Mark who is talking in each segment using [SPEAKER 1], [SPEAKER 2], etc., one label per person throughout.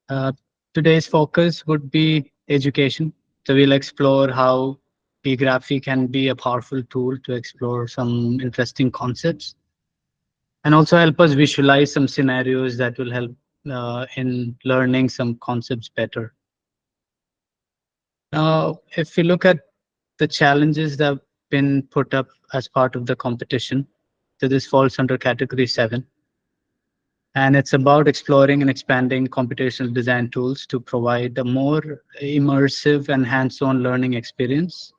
[SPEAKER 1] Uh, Today's focus would be education. So we'll explore how BeeGraphy can be a powerful tool to explore some interesting concepts and also help us visualize some scenarios that will help in learning some concepts better. Now, if we look at the challenges that have been put up as part of the competition, so this falls under category 7. And it's about exploring and expanding computational design tools to provide a more immersive and hands-on learning experience.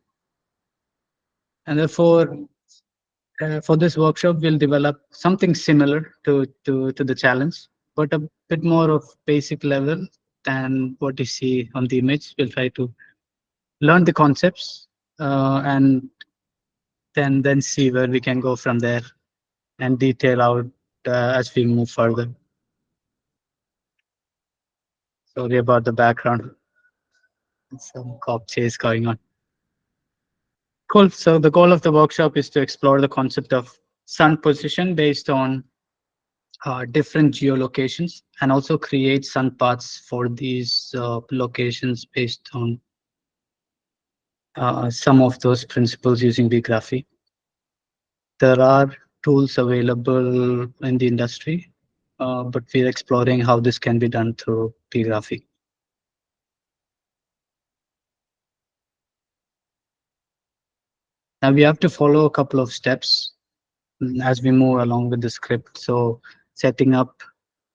[SPEAKER 1] And therefore, for this workshop, we'll develop something similar to the challenge, but a bit more of basic level than what you see on the image. We'll try to learn the concepts and then see where we can go from there and detail out as we move further. Sorry about the background. Some cop chase going on. Cool. So the goal of the workshop is to explore the concept of sun position based on different geolocations and also create sun paths for these locations based on some of those principles using BeeGraphy. There are tools available in the industry, but we're exploring how this can be done through BeeGraphy. Now we have to follow a couple of steps as we move along with the script. So setting up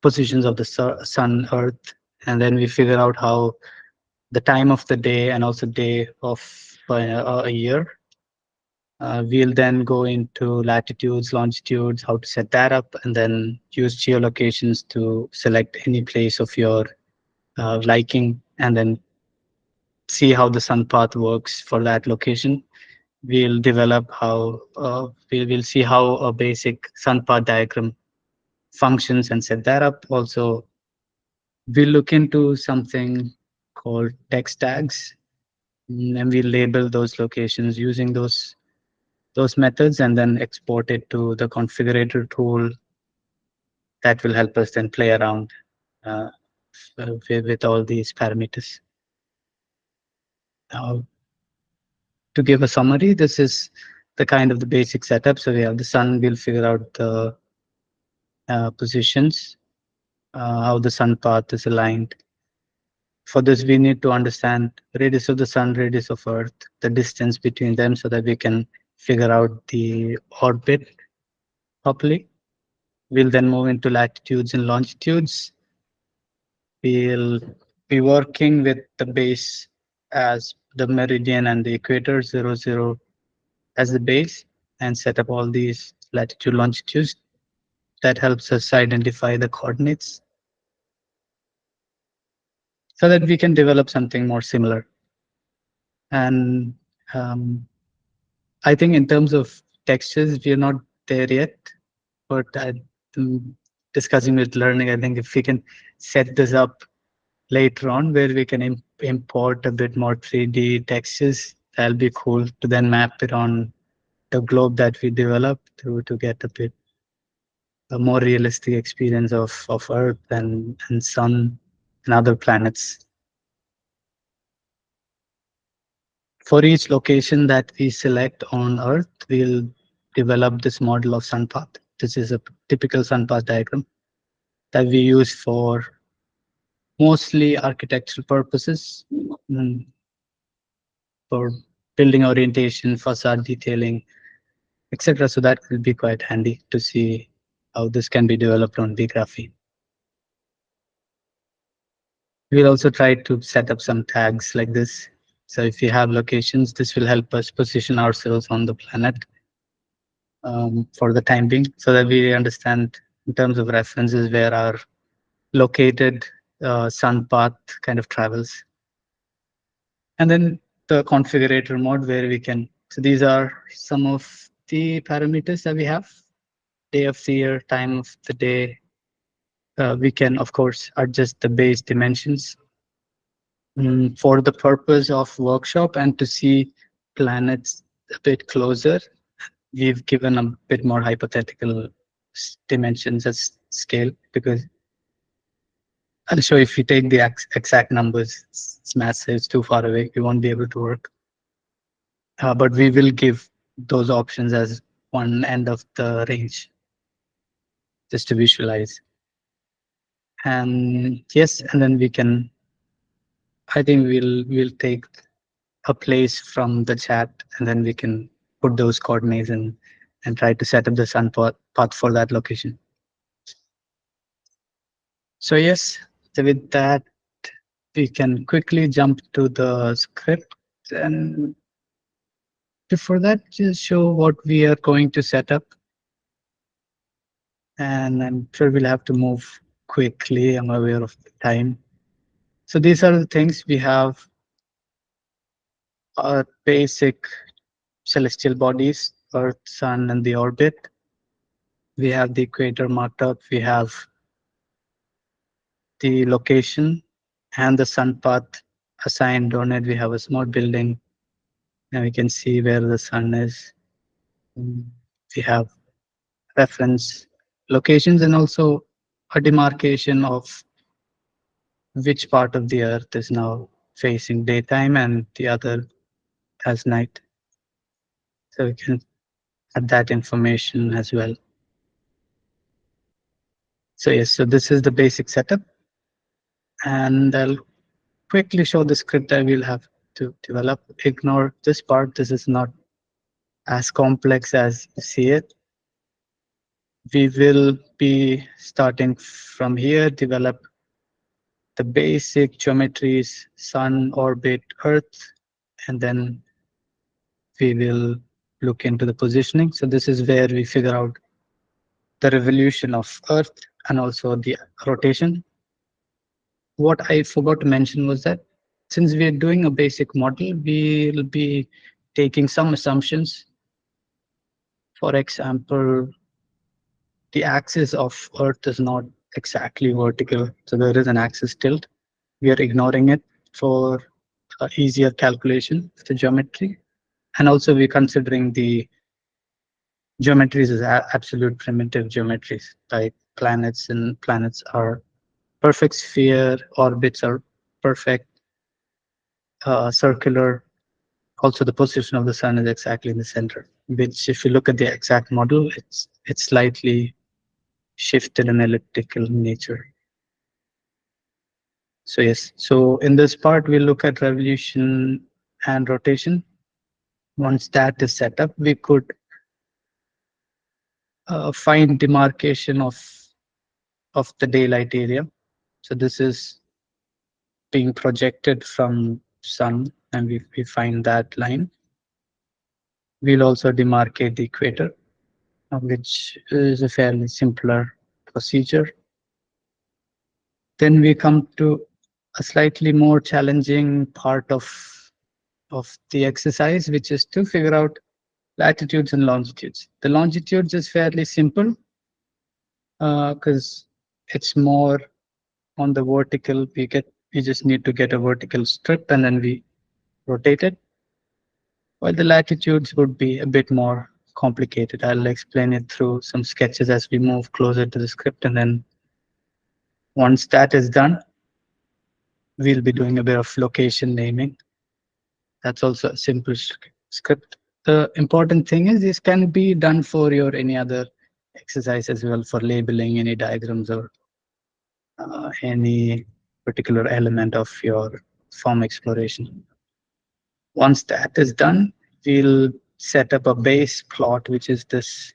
[SPEAKER 1] positions of the sun, earth, and then we figure out how the time of the day and also day of a year. We'll then go into latitudes, longitudes, how to set that up, and then use geolocations to select any place of your liking, and then see how the sun path works for that location. We'll develop how we'll see how a basic Sunpath diagram functions and set that up. Also, we'll look into something called text tags, and we label those locations using those methods and then export it to the configurator tool that will help us then play around uh, with all these parameters. Now, to give a summary, this is the kind of the basic setup. So we have the sun, we'll figure out the positions, how the sun path is aligned. For this, we need to understand radius of the sun, radius of Earth, the distance between them so that we can figure out the orbit properly. We'll then move into latitudes and longitudes. We'll be working with the base as the meridian and the equator, 0, 0 as the base, and set up all these latitude, longitudes. That helps us identify the coordinates so that we can develop something more similar. And um, I think in terms of textures, we're not there yet, but discussing with learning, I think if we can set this up later on where we can import a bit more 3D textures, that'll be cool to then map it on the globe that we develop to get a bit a more realistic experience of Earth and Sun and other planets. For each location that we select on Earth, we'll develop this model of sun path. This is a typical sun path diagram that we use for mostly architectural purposes, mm, for building orientation, facade detailing, etc. So that will be quite handy to see how this can be developed on BeeGraphy. We'll also try to set up some tags like this. So if you have locations, this will help us position ourselves on the planet for the time being, so that we understand in terms of references where our located sun path kind of travels. And then the configurator mode where we can, so these are some of the parameters that we have: day of the year, time of the day. We can, of course, adjust the base dimensions for the purpose of workshop and to see planets a bit closer. We've given a bit more hypothetical dimensions as scale because I'll show if we take the exact numbers, it's massive, it's too far away. We won't be able to work. But we will give those options as one end of the range just to visualize. And yes, and then we can, I think we'll take a place from the chat and then we can put those coordinates in and try to set up the sun path for that location. So yes, so with that, we can quickly jump to the script. And before that, just show what we are going to set up. And I'm sure we'll have to move quickly. I'm aware of the time. So these are the things we have: our basic celestial bodies, Earth, Sun, and the orbit. We have the equator marked up. We have the location and the sun path assigned on it. We have a small building and we can see where the sun is. We have reference locations and also a demarcation of which part of the earth is now facing daytime and the other as night. So we can add that information as well. So yes, so this is the basic setup, and I'll quickly show the script I will have to develop. Ignore this part. This is not as complex as you see it. We will be starting from here, develop the basic geometries, sun, orbit, earth, and then we will look into the positioning. So this is where we figure out the revolution of earth and also the rotation. What I forgot to mention was that since we are doing a basic model, we'll be taking some assumptions. For example, the axis of Earth is not exactly vertical, so there is an axis tilt. We are ignoring it for easier calculation of the geometry. And also we're considering the geometries as absolute primitive geometries, like planets, and planets are perfect sphere, orbits are perfect circular. Also, the position of the sun is exactly in the center, which if you look at the exact model, it's slightly shifted and elliptical in nature. So yes, so in this part, we'll look at revolution and rotation. Once that is set up, we could find demarcation of the daylight area. So this is being projected from sun, and we find that line. We'll also demarcate the equator, which is a fairly simpler procedure. Then we come to a slightly more challenging part of the exercise, which is to figure out latitudes and longitudes. The longitudes is fairly simple because it's more on the vertical. We just need to get a vertical strip and then we rotate it. While the latitudes would be a bit more complicated. I'll explain it through some sketches as we move closer to the script, and then once that is done, we'll be doing a bit of location naming. That's also a simple script. The important thing is this can be done for your any other exercise as well, for labeling any diagrams or any particular element of your form exploration. Once that is done, we'll set up a base plot, which is this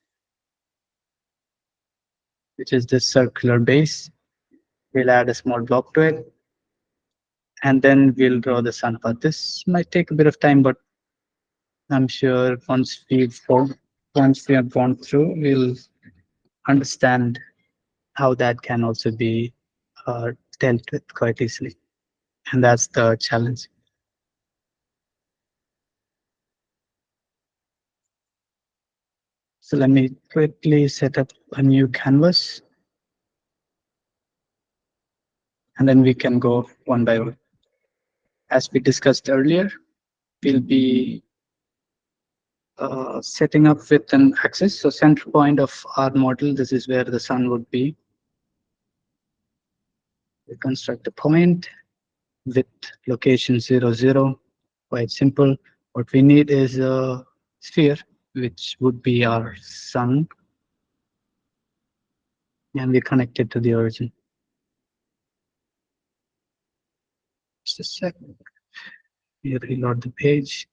[SPEAKER 1] circular base. We'll add a small block to it, and then we'll draw the sun path. This might take a bit of time, but I'm sure once we have gone through, we'll understand how that can also be dealt with quite easily. And that's the challenge. So let me quickly set up a new canvas, and then we can go one by one. As we discussed earlier, we'll be setting up with an axis. So center point of our model, this is where the sun would be. We construct a point with location 0, 0. Quite simple. What we need is a sphere, which would be our sun, and we connect it to the origin. Just a second. We reload the page.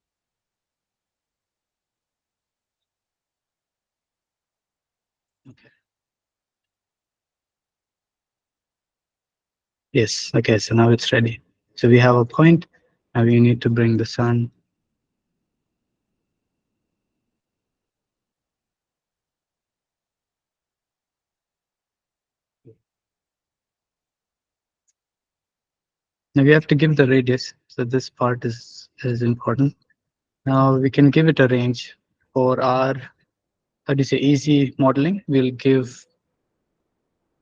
[SPEAKER 1] Okay. Yes, okay, so now it's ready. So we have a point. Now we need to bring the sun. Now we have to give the radius. So this part is important. Now we can give it a range. For our, how do you say, easy modeling, we'll give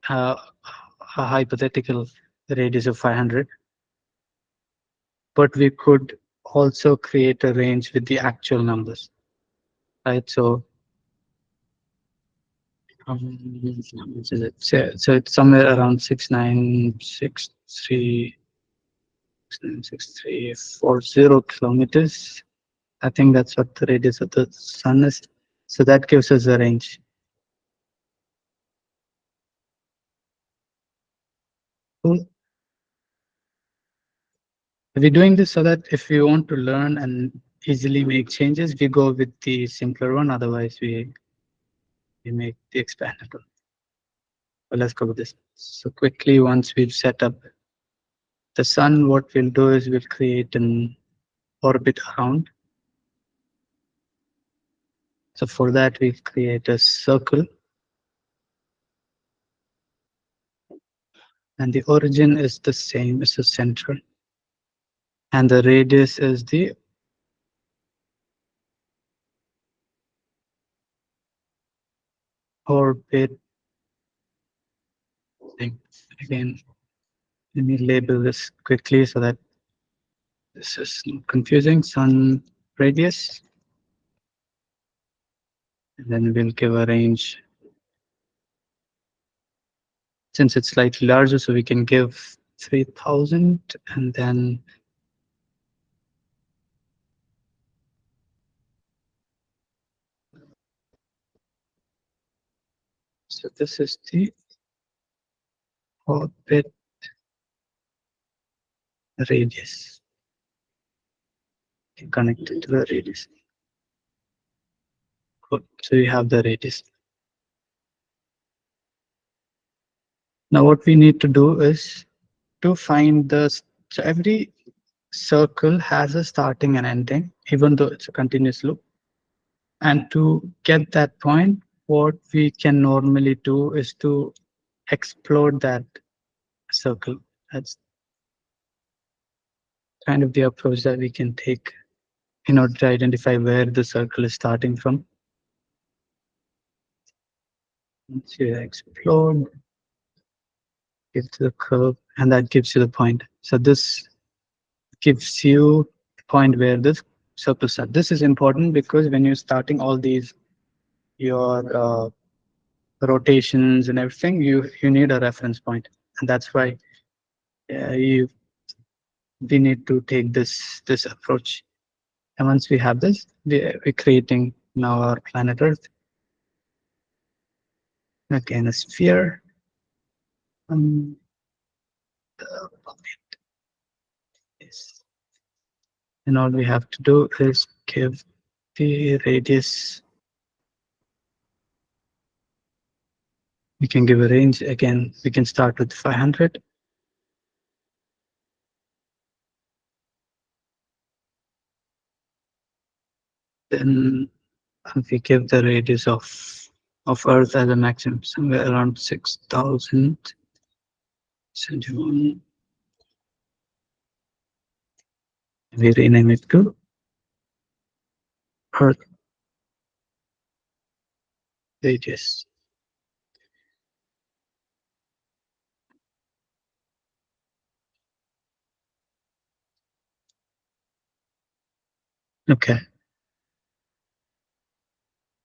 [SPEAKER 1] uh, a hypothetical radius of 500. But we could also create a range with the actual numbers, right? So, which is it? So it's somewhere around 696,340 kilometers. I think that's what the radius of the sun is. So that gives us a range. Cool. We're doing this so that if we want to learn and easily make changes, we go with the simpler one. Otherwise, we make the expandable. Well, let's go with this. So quickly, once we've set up the sun, what we'll do is we'll create an orbit around. So for that, we'll create a circle. And the origin is the same as the center. And the radius is the orbit thing. Again, let me label this quickly so that this is not confusing. Sun radius. And then we'll give a range. Since it's slightly larger, so we can give 3000, and then so this is the orbit radius connected to the radius. Cool. So we have the radius. Now what we need to do is to find the, so every circle has a starting and ending, even though it's a continuous loop. And to get that point, what we can normally do is to explode that circle. That's kind of the approach that we can take in order to identify where the circle is starting from. Once you explode, give to the curve, and that gives you the point. So this gives you the point where this circle starts. This is important because when you're starting all these, your rotations and everything, you need a reference point, and that's why we need to take this approach. And once we have this, we're creating now our planet Earth. Again, a sphere. Um, yes. And all we have to do is give the radius. We can give a range. Again, we can start with 500. Then we give the radius of Earth as a maximum, somewhere around 6071. We rename it to Earth radius. Okay.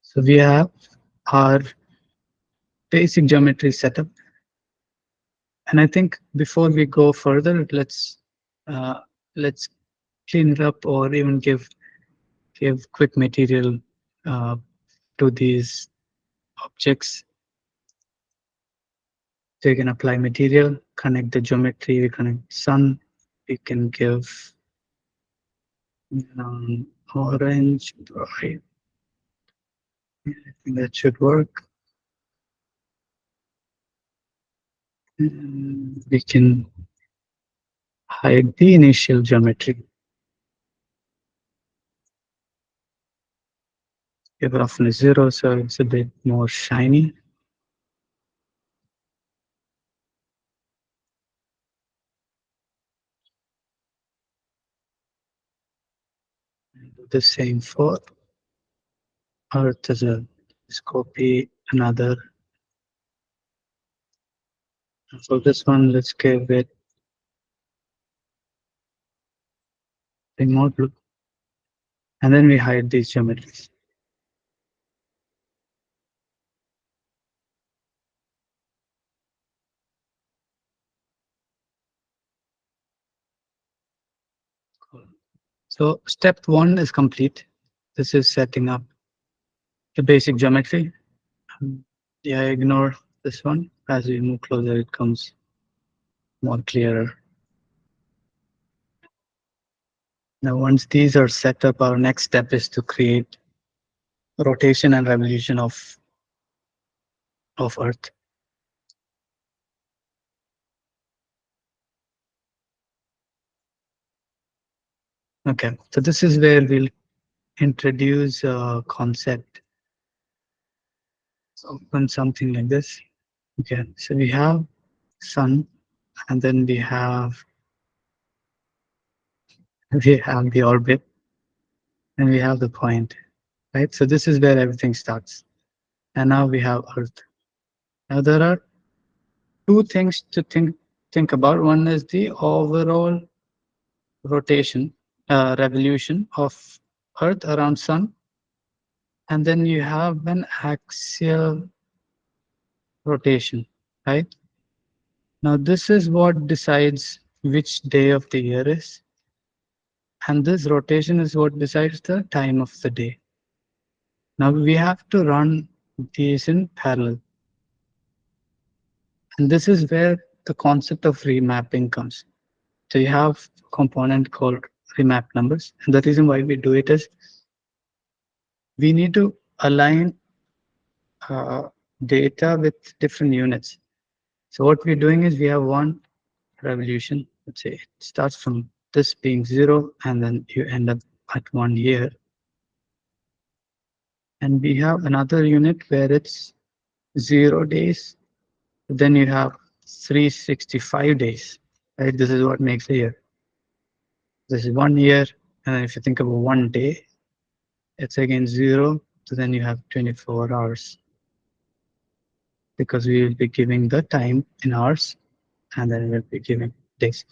[SPEAKER 1] So we have our basic geometry setup, And I think before we go further, uh, let's clean it up or even give quick material uh, to these objects. So you can apply material, connect the geometry, we connect sun. We can give orange, bright. I think that should work. We can hide the initial geometry. Give roughness 0, so it's a bit more shiny. Do the same for Earth as well. Let's copy another. For this one, let's give it remote look. And then we hide these geometries. Cool. So step 1 is complete. This is setting up the basic geometry. Yeah, ignore this one. As we move closer, it comes more clearer. Now, once these are set up, our next step is to create rotation and revolution of Earth. Okay, so this is where we'll introduce a concept. So open something like this. Okay, so we have sun, and then we have the orbit, and we have the point, right? So this is where everything starts. And now we have Earth. Now there are two things to think about. One is the overall rotation, revolution of Earth around Sun, and then you have an axial rotation, right? Now this is what decides which day of the year is, and this rotation is what decides the time of the day. Now we have to run these in parallel, and this is where the concept of remapping comes. So you have a component called remap numbers, and the reason why we do it is we need to align uh, data with different units. So what we're doing is we have one revolution. Let's say it starts from this being 0, and then you end up at 1 year. And we have another unit where it's 0 days. Then you have 365 days. Right? This is what makes a year. This is 1 year, and then if you think about 1 day, it's again 0. So then you have 24 hours, because we will be giving the time in hours, and then we'll be giving days.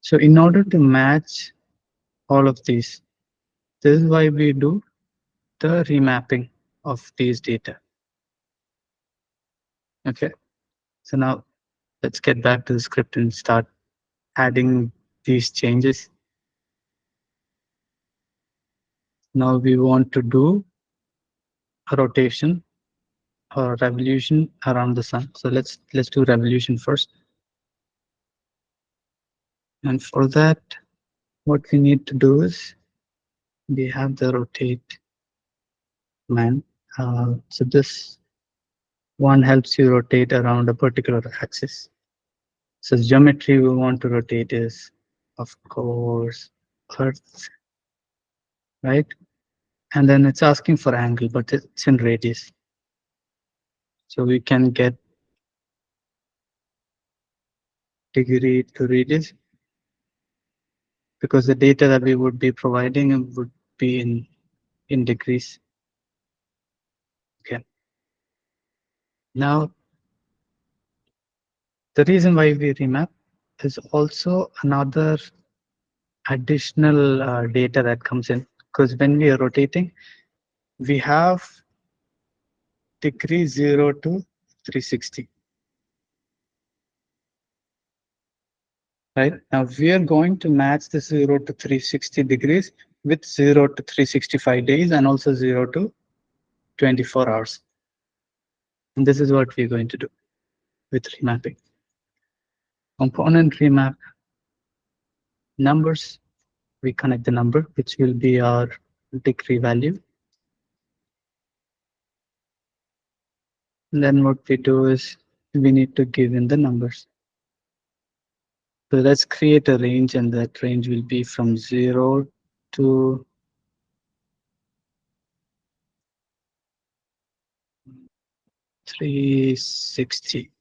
[SPEAKER 1] So in order to match all of these, this is why we do the remapping of these data. Okay, so now let's get back to the script and start adding these changes. Now we want to do a rotation or revolution around the sun. So let's do revolution first. And for that, what we need to do is we have the rotate command. So this one helps you rotate around a particular axis. So the geometry we want to rotate is, of course, Earth, right? And then it's asking for angle, but it's in radius. So we can get degree to radius, because the data that we would be providing would be in degrees. Okay. Now, the reason why we remap is also another additional data that comes in, because when we are rotating, we have degree 0 to 360. right? Now we are going to match the 0 to 360 degrees with 0 to 365 days and also 0 to 24 hours. And this is what we're going to do with remapping. Component remap numbers. We connect the number, which will be our degree value. And then what we do is we need to give in the numbers. So let's create a range, and that range will be from 0 to 360.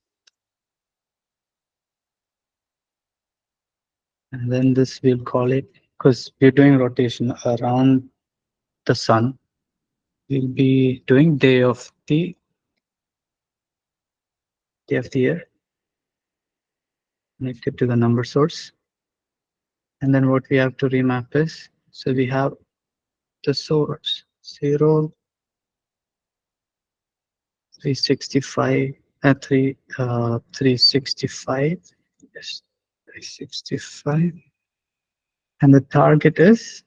[SPEAKER 1] And then this we'll call it, because we're doing rotation around the sun, we'll be doing day of the year connected to the number source. And then what we have to remap is, so we have the source 0, 365, 365, yes, 365, and the target is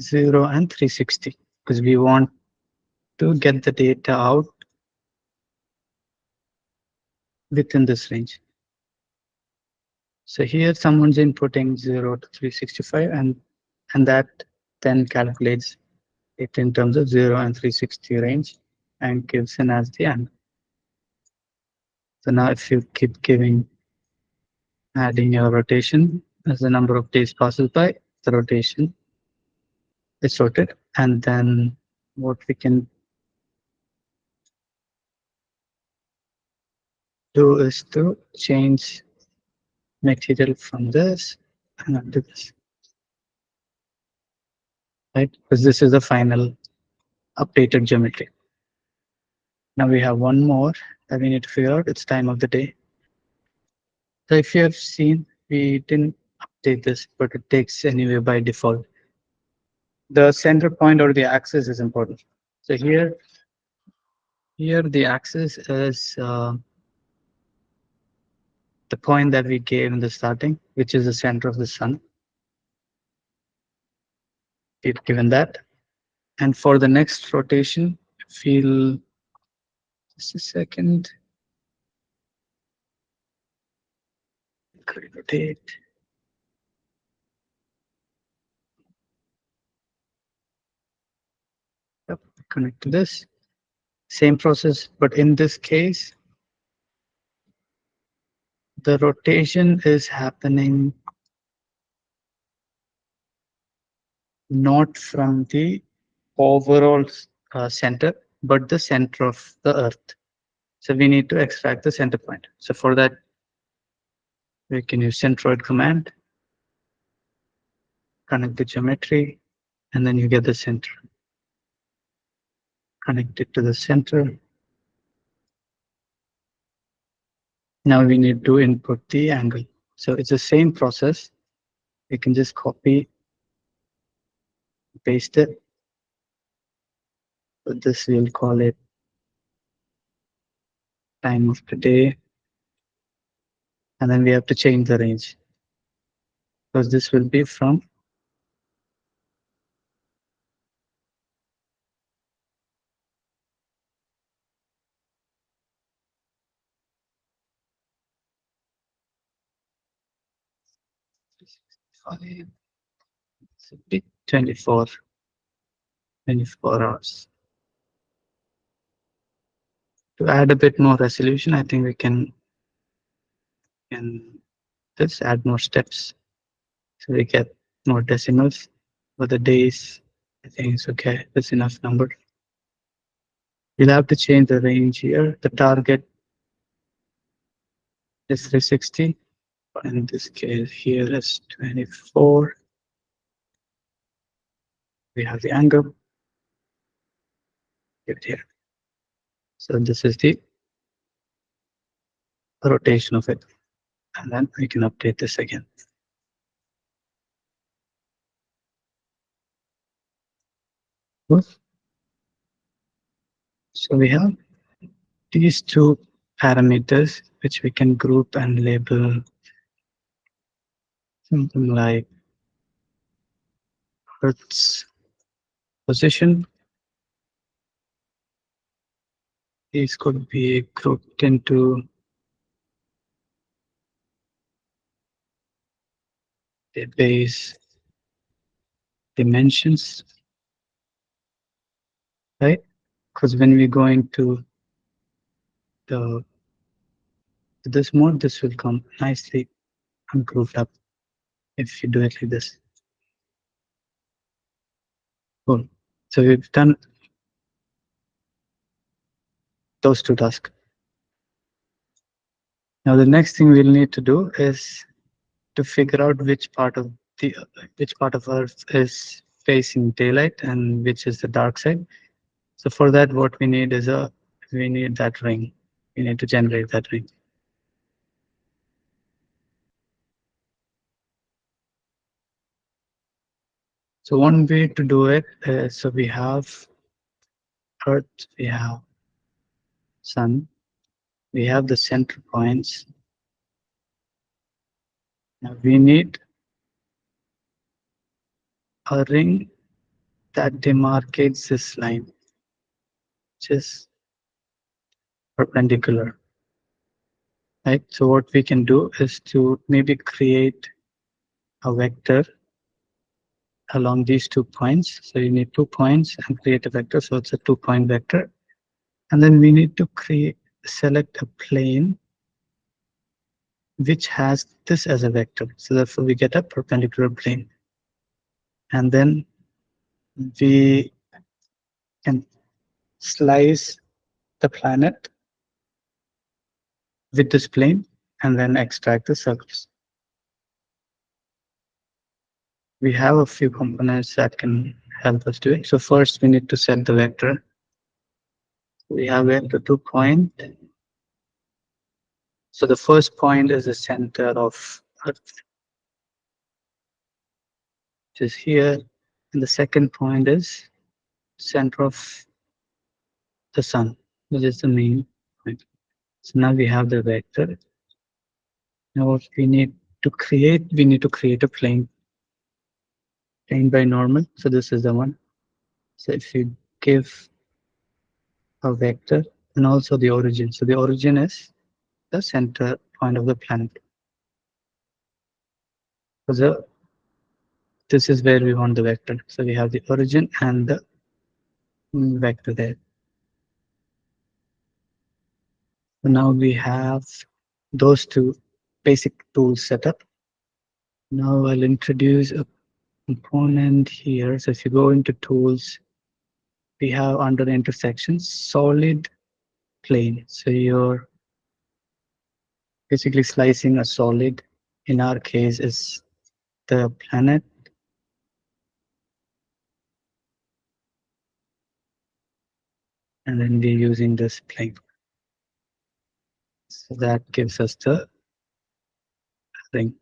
[SPEAKER 1] 0 and 360, because we want to get the data out within this range. So here someone's inputting 0 to 365, and that then calculates it in terms of 0 and 360 range and gives in as the angle. So now if you keep adding your rotation as the number of days passes by, the rotation is sorted. And then what we can do is to change material from this and onto this, right? Because this is the final updated geometry. Now we have one more that we need to figure out. It's time of the day. So if you have seen, we didn't update this, but it takes anyway by default. The center point or the axis is important. So here the axis is the point that we gave in the starting, which is the center of the sun. We've given that. And for the next rotation, we'll, just a second, rotate. Yep, connect to this. Same process, but in this case, the rotation is happening not from the overall center, but the center of the Earth. So we need to extract the center point. So for that, we can use centroid command, connect the geometry, and then you get the center. Connect it to the center. Now we need to input the angle. So it's the same process. We can just copy, paste it. So this we'll call it time of the day. And then we have to change the range, because this will be from 5, so 24, 24 hours. To add a bit more resolution, I think we can just add more steps. So we get more decimals. For the days, I think it's okay. That's enough number. We'll have to change the range here. The target is 360. In this case, here is 24. We have the angle. Give it here. So this is the rotation of it. And then we can update this again. So we have these two parameters which we can group and label something like Earth's position. These could be grouped into the base dimensions, right? Because when we go into the this mode, this will come nicely and grouped up if you do it like this. Cool. So we've done those two tasks. Now the next thing we'll need to do is to figure out the which part of Earth is facing daylight and which is the dark side. So for that, what we need is we need that ring. We need to generate that ring. So one way to do it is, so we have Earth, we have Sun, we have the center points. Now we need a ring that demarcates this line, which is perpendicular. Right. So what we can do is to maybe create a vector along these 2 points. So you need 2 points and create a vector. So it's a 2-point vector. And then we need to select a plane which has this as a vector. So therefore we get a perpendicular plane. And then we can slice the planet with this plane and then extract the circles. We have a few components that can help us do it. So first we need to set the vector. We have vector 2 point. So the first point is the center of Earth, which is here. And the second point is center of the sun, which is the main point. So now we have the vector. Now what we need to create a plane by normal. So this is the one. So if you give a vector and also the origin. So the origin is the center point of the planet. So this is where we want the vector. So we have the origin and the vector there. So now we have those two basic tools set up. Now I'll introduce a component here. So if you go into tools, we have under intersections, solid plane. So you're basically slicing a solid. In our case is the planet. And then we're using this plane. So that gives us the ring.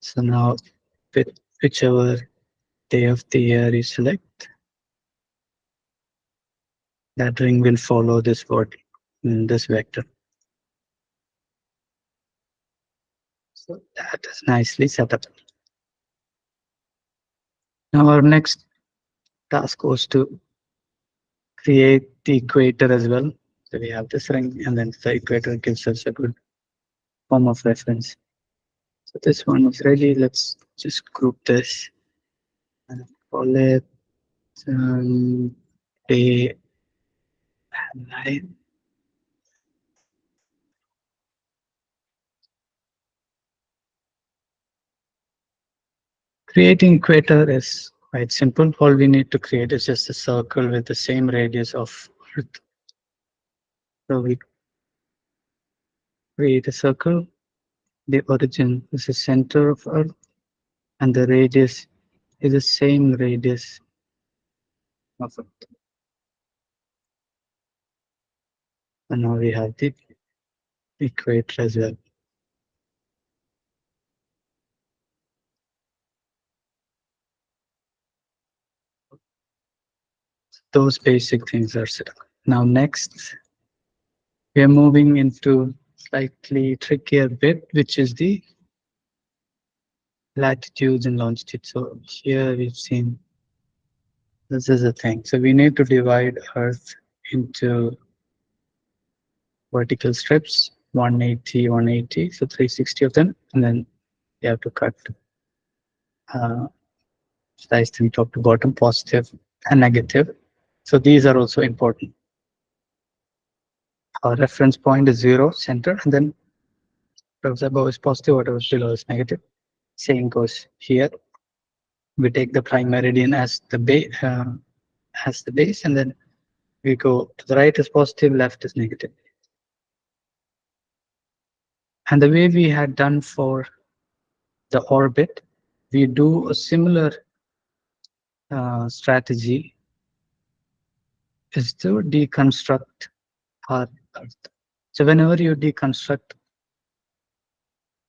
[SPEAKER 1] So now with whichever day of the year you select, that ring will follow this this vector. So that is nicely set up. Now our next task was to create the equator as well. So we have this ring and then the equator gives us a good form of reference. So this one is ready. Let's just group this and call it day and night. Creating equator is quite simple. All we need to create is just a circle with the same radius of Earth. So we create a circle. The origin is the center of Earth, and the radius is the same radius of Earth. And now we have the equator as well. Those basic things are set up. Now next, we are moving into slightly trickier bit, which is the latitudes and longitude. So here we've seen this is a thing. So we need to divide Earth into vertical strips, 180, 180, so 360 of them, and then you have to cut uh, slice them top to bottom, positive and negative. So these are also important. Our reference point is 0, center, and then whatever's above is positive, whatever's below is negative. Same goes here. We take the prime meridian as the base, and then we go to the right is positive, left is negative. And the way we had done for the orbit, we do a similar strategy is to deconstruct our Earth. So whenever you deconstruct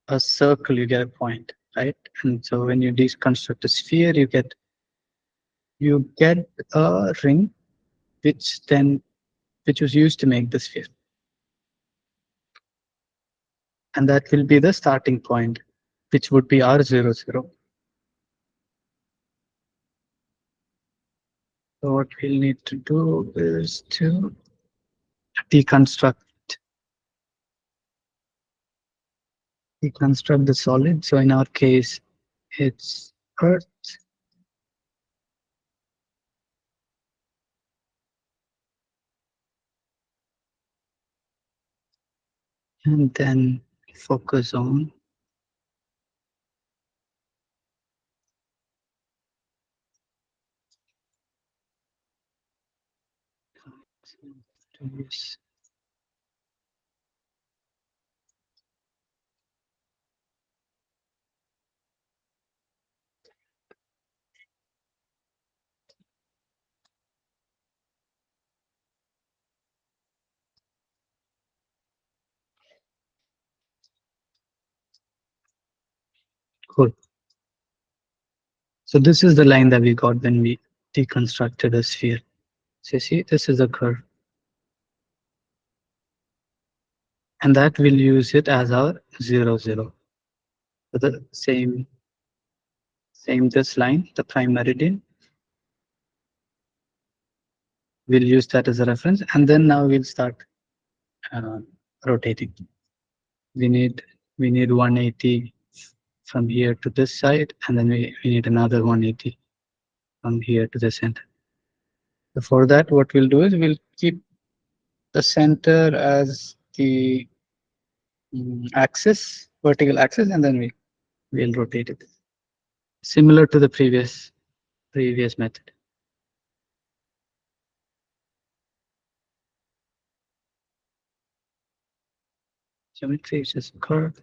[SPEAKER 1] a circle, you get a point, right? And so when you deconstruct a sphere, you get a ring, which was used to make the sphere, and that will be the starting point, which would be R00. So what we'll need to do is to deconstruct deconstruct the solid. So in our case, it's Earth, and then focus on this. Cool. So this is the line that we got when we deconstructed a sphere. So you see, this is a curve, and that will use it as our 0, 0. So the same this line, the prime meridian. We'll use that as a reference, and then now we'll start uh, rotating. We need 180 from here to this side, and then we need another 180 from here to the center. So for that, what we'll do is we'll keep the center as the axis, vertical axis, and then we'll rotate it, similar to the previous method. Geometry is just a curve,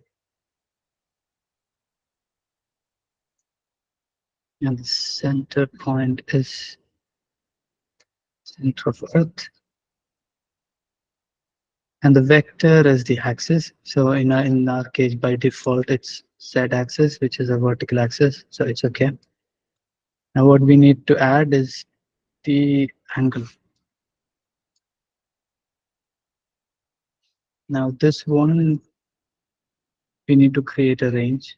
[SPEAKER 1] and the center point is center of Earth, and the vector is the axis. So in our case, by default, it's z-axis, which is a vertical axis, so it's okay. Now what we need to add is the angle. Now this one, we need to create a range.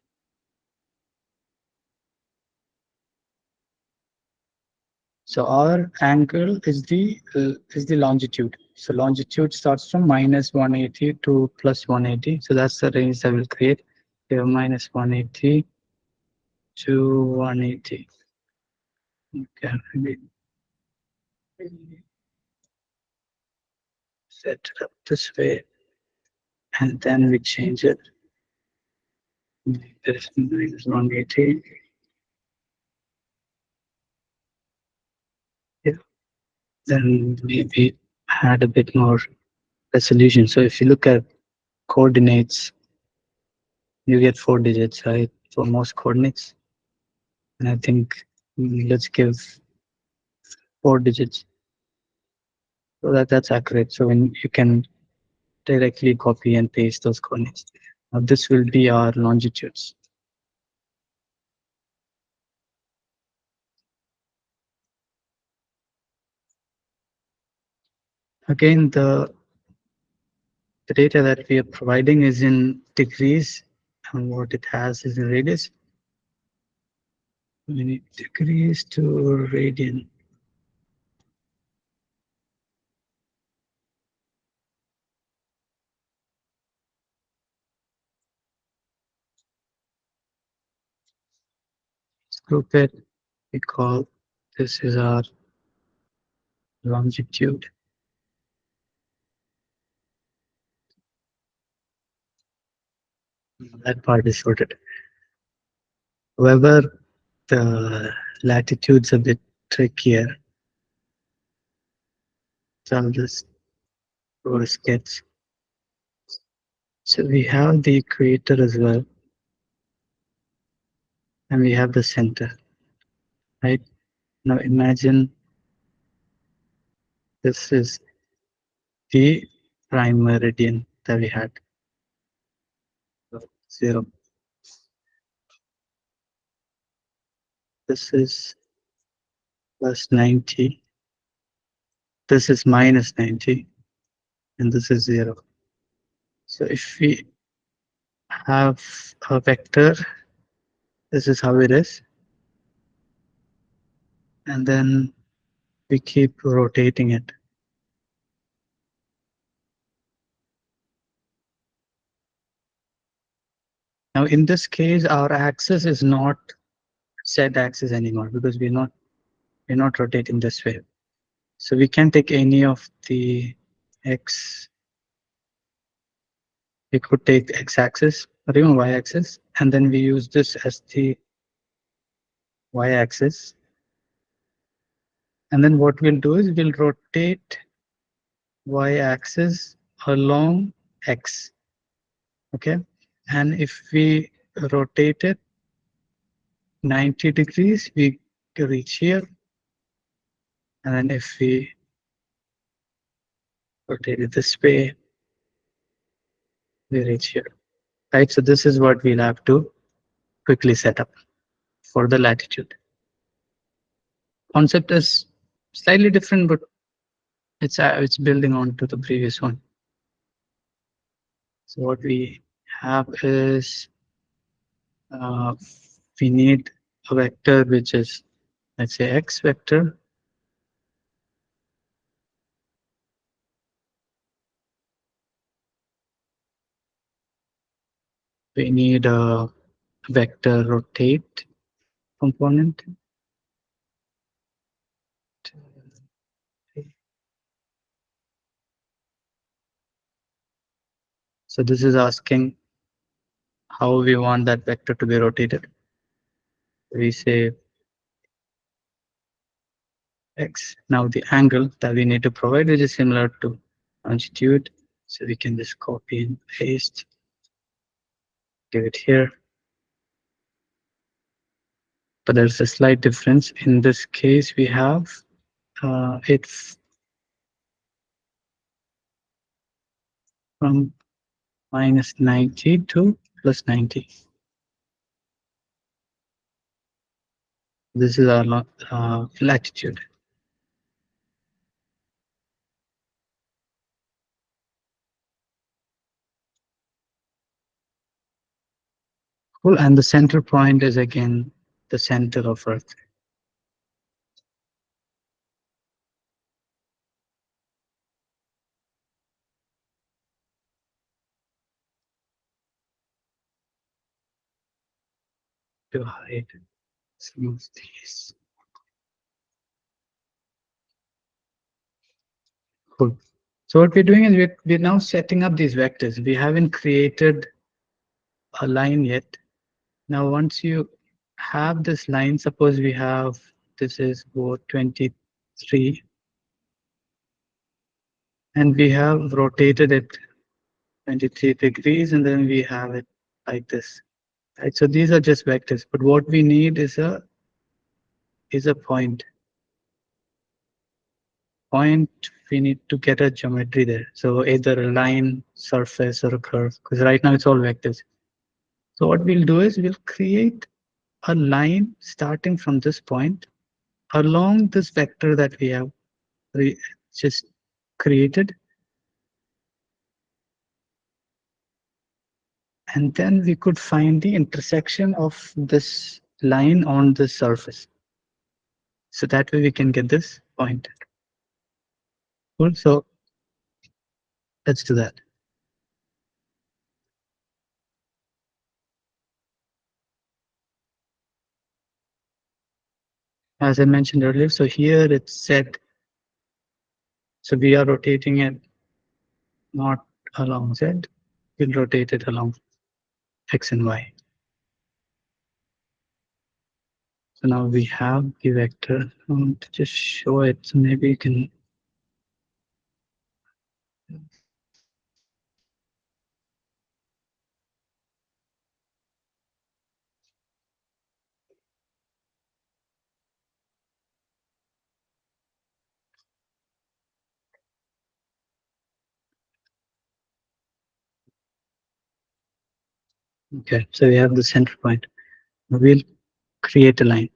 [SPEAKER 1] So our angle is the longitude. So longitude starts from minus 180 to plus 180. So that's the range that will create. Here minus 180 to 180. Okay, maybe set it up this way, and then we change it. Make this minus 180. Yeah. Then maybe add a bit more resolution. So if you look at coordinates, you get 4 digits, right? For most coordinates. And I think let's give 4 digits so that's accurate. So when you can directly copy and paste those coordinates. Now this will be our longitudes. Again, the data that we are providing is in degrees, and what it has is in radius. Minute degrees to radian. Let's group it. We call this is our longitude. That part is sorted. However, the latitude's a bit trickier. So I'll just go to sketch. So we have the equator as well, and we have the center, right? Now imagine this is the prime meridian that we had, 0. This is plus 90. This is minus 90, and this is 0. So if we have a vector, this is how it is. And then we keep rotating it. Now, in this case, our axis is not Z axis anymore because we're not rotating this way. So we can take any of the X. We could take X axis or even Y axis, and then we use this as the Y axis. And then what we'll do is we'll rotate Y axis along X. Okay. And if we rotate it 90 degrees, we reach here. And then if we rotate it this way, we reach here. Right. So this is what we'll have to quickly set up for the latitude. Concept is slightly different, but it's building on to the previous one. So what we have is we need a vector which is, let's say, X vector. We need a vector rotate component. So this is asking how we want that vector to be rotated. We say X. Now the angle that we need to provide, which is similar to longitude. So we can just copy and paste, give it here. But there's a slight difference. In this case, we have it's from minus 90 to plus 90. This is our latitude. Cool. And the center point is again the center of Earth. To hide some of these. Cool. So what we're doing is we're now setting up these vectors. We haven't created a line yet. Now, once you have this line, suppose we have, this is both 23, and we have rotated it 23 degrees, and then we have it like this. Right? So these are just vectors, but what we need is a point. We need to get a geometry there. So either a line, surface, or a curve, because right now it's all vectors. So what we'll do is we'll create a line starting from this point along this vector that we have just created. And then we could find the intersection of this line on the surface. So that way we can get this point. Cool. So let's do that. As I mentioned earlier, so here it's set. So we are rotating it not along Z, we'll rotate it along X and Y. So now we have the vector. I want to just show it. So maybe you can. Okay, so we have the center point. We'll create a line.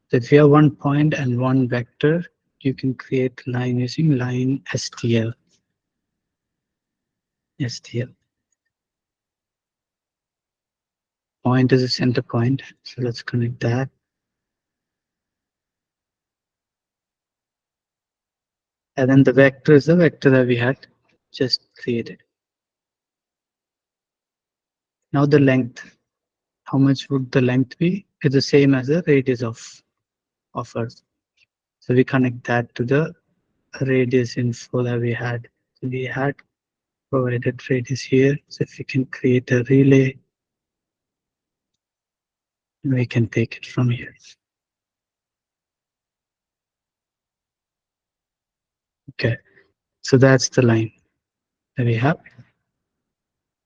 [SPEAKER 1] So if you have one point and one vector, you can create line using line STL. STL. Point is a center point. So let's connect that. And then the vector is the vector that we had just created. Now the length. How much would the length be? It's the same as the radius of Earth. So we connect that to the radius info that we had. So we had provided radius here. So if we can create a relay, we can take it from here. Okay, so that's the line that we have.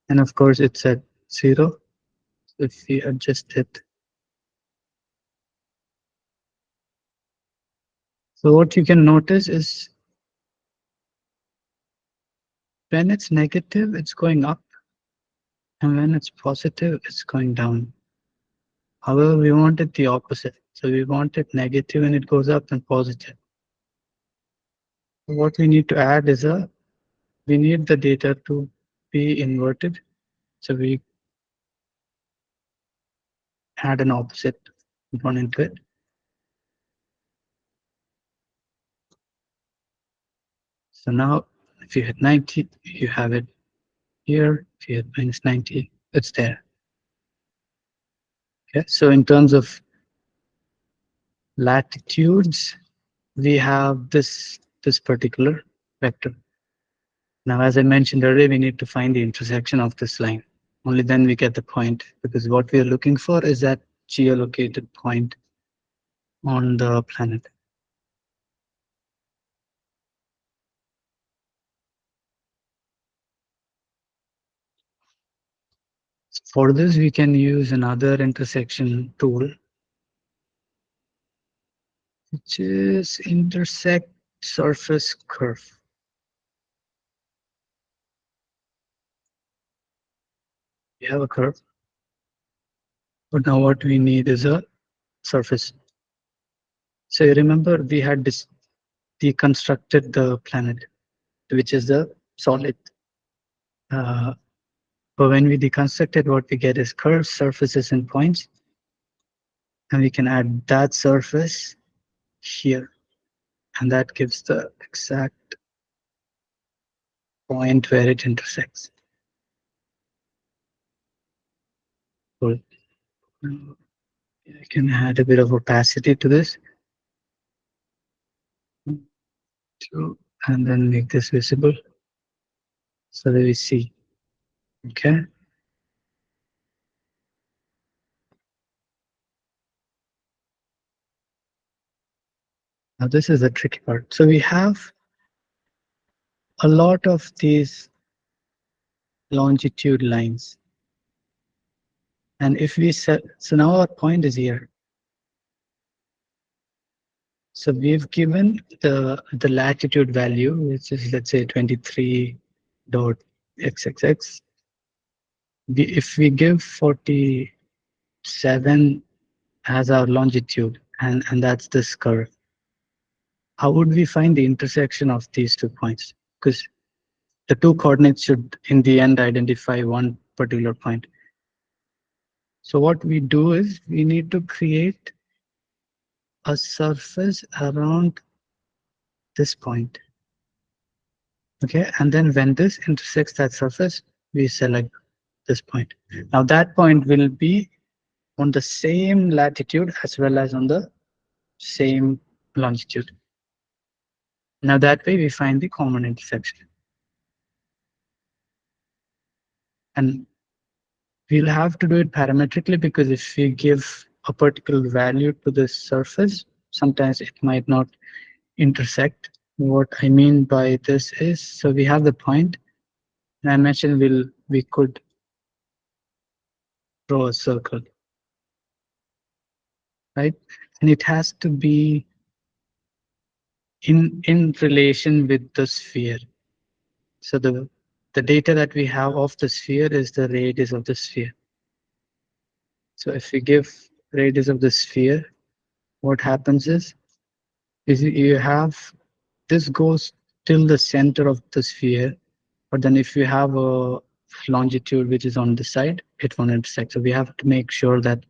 [SPEAKER 1] And of course, it's at 0. If we adjust it. So what you can notice is when it's negative, it's going up. And when it's positive, it's going down. However, we want it the opposite. So we want it negative when it goes up and positive. What we need to add is we need the data to be inverted. So we add an opposite component to it. So now if you hit 90, you have it here. If you hit minus 90, it's there. Okay, so in terms of latitudes, we have this particular vector. Now, as I mentioned earlier, we need to find the intersection of this line. Only then we get the point, because what we are looking for is that geolocated point on the planet. For this, we can use another intersection tool, which is intersect surface curve. We have a curve, but now what we need is a surface. So you remember we had deconstructed the planet, which is the solid. But when we deconstruct it, what we get is curved surfaces and points. And we can add that surface here. And that gives the exact point where it intersects. Cool. I can add a bit of opacity to this. And then make this visible so that we see. Okay. Now this is the tricky part. So we have a lot of these longitude lines. And if we set, so now our point is here. So we've given the latitude value, which is, let's say, 23.xxx. If we give 47 as our longitude, and that's this curve, how would we find the intersection of these 2 points? Because the 2 coordinates should, in the end, identify one particular point. So what we do is we need to create a surface around this point. Okay, and then when this intersects that surface, we select this point. Now that point will be on the same latitude as well as on the same longitude. Now that way we find the common intersection. And we'll have to do it parametrically because if we give a particular value to the surface, sometimes it might not intersect. What I mean by this is, so we have the point, and I mentioned we could draw a circle, right? And it has to be in relation with the sphere. So the data that we have of the sphere is the radius of the sphere. So if we give radius of the sphere, what happens is you have this goes till the center of the sphere, but then if you have a longitude which is on the side, it won't intersect. So we have to make sure that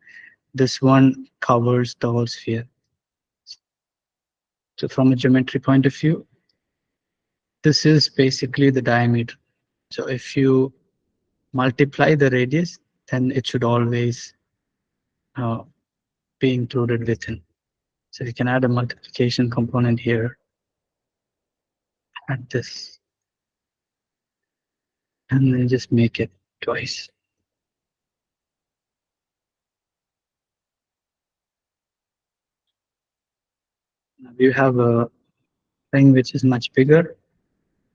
[SPEAKER 1] this one covers the whole sphere. So from a geometry point of view, this is basically the diameter. So if you multiply the radius, then it should always uh, be included within. So we can add a multiplication component here at this, and then just make it twice. Now you have a thing which is much bigger.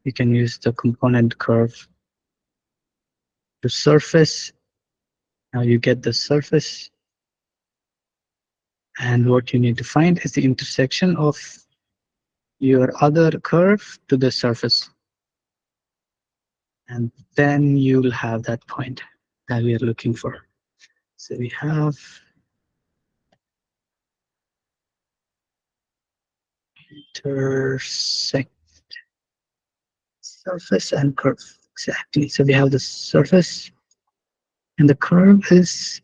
[SPEAKER 1] You can use the component curve to surface. Now you get the surface, and what you need to find is the intersection of your other curve to the surface. And then you'll have that point that we are looking for. So we have intersect surface and curve. Exactly. So we have the surface, and the curve is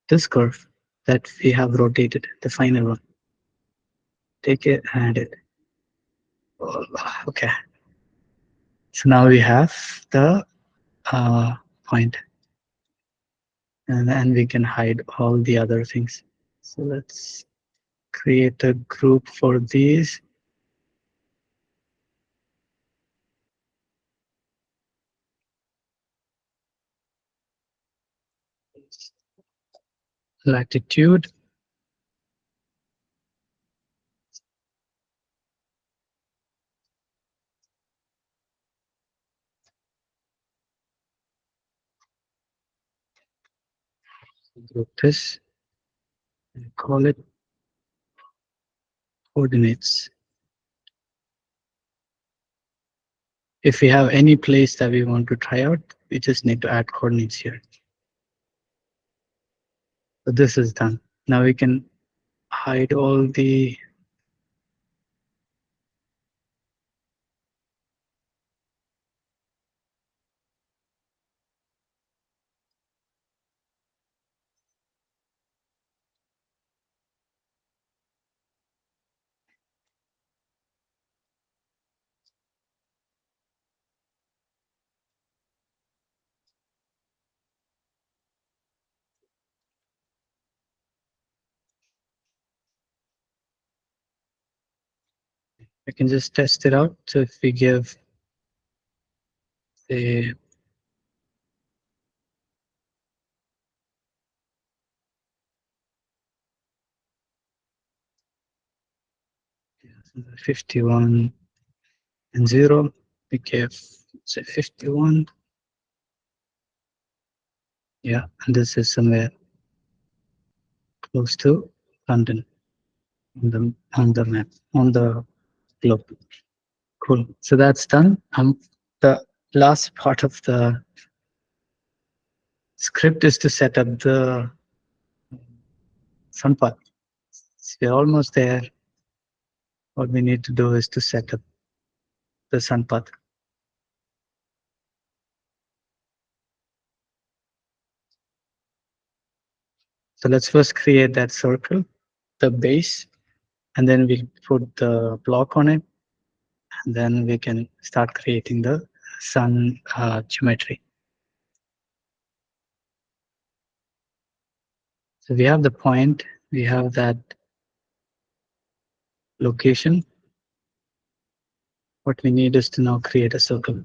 [SPEAKER 1] this curve that we have rotated, the final one. Take it and it. Oh, okay. So now we have the point, and then we can hide all the other things. So let's create a group for these. Latitude. Group this and call it coordinates. If we have any place that we want to try out, we just need to add coordinates here. So this is done. Now we can hide all the we can just test it out. So if we give the 51 and 0, we give say 51. Yeah, and this is somewhere close to London on the map, on the globe. Cool. So that's done. The last part of the script is to set up the Sunpath. So we're almost there. What we need to do is to set up the Sunpath. So let's first create that circle, the base, and then we put the block on it, and then we can start creating the sun geometry. So we have the point, we have that location. What we need is to now create a circle.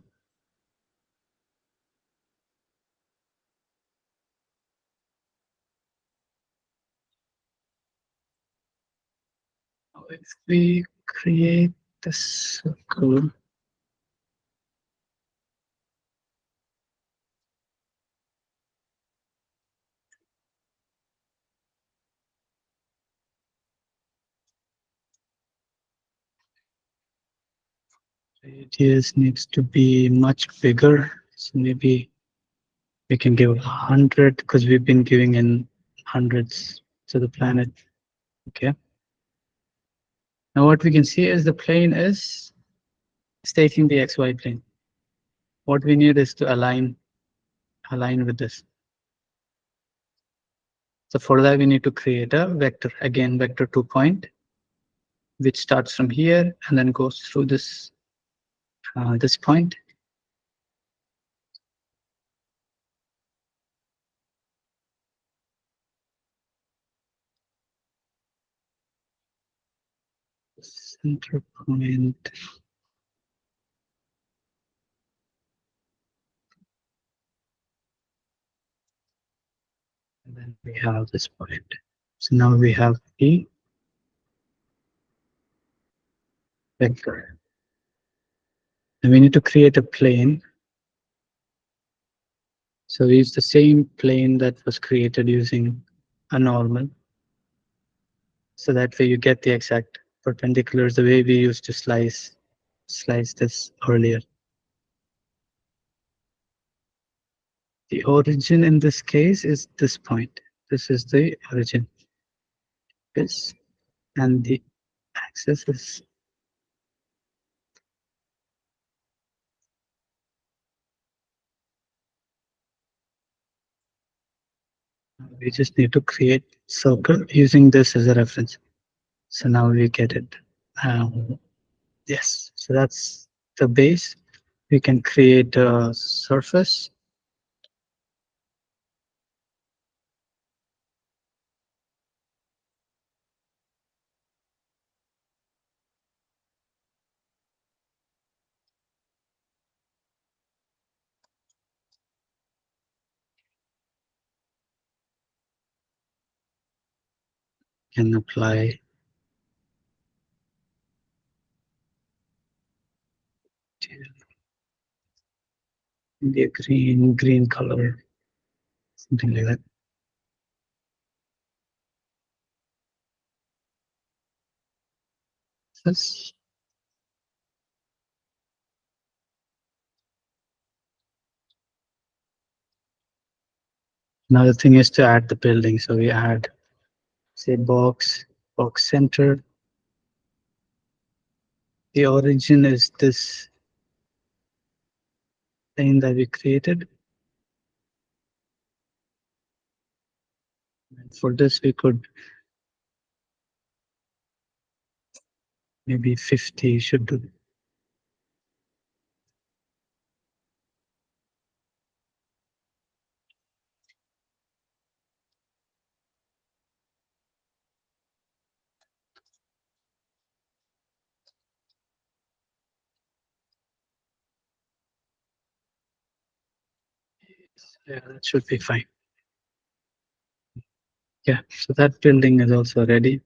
[SPEAKER 1] If we create the circle, radius needs to be much bigger. So maybe we can give 100 because we've been giving in hundreds to the planet. Okay. Now what we can see is the plane is taking the XY plane. What we need is to align with this. So for that we need to create a vector, again vector 2 point, which starts from here and then goes through this this point. Center point. And then we have this point. So now we have the vector. And we need to create a plane. So we use the same plane that was created using a normal. So that way you get the exact perpendiculars the way we used to slice this earlier. The origin in this case is this point. This is the origin. This, and the axis is we just need to create circle using this as a reference. So now we get it. Yes, so that's the base. We can create a surface. Can apply to the green color, something like that. This. Now the thing is to add the building. So we add, say, box center. The origin is this thing that we created. And for this, we could maybe 50 should do. Yeah, that should be fine. Yeah, so that building is also ready.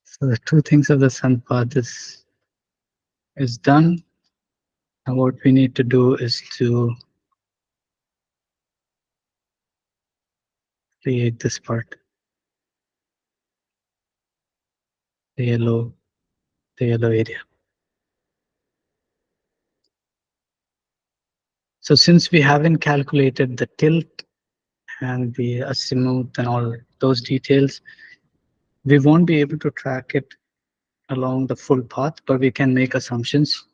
[SPEAKER 1] So the two things of the Sunpath is done. And what we need to do is to create this part, the yellow area. So since we haven't calculated the tilt and the azimuth and all those details, we won't be able to track it along the full path, but we can make assumptions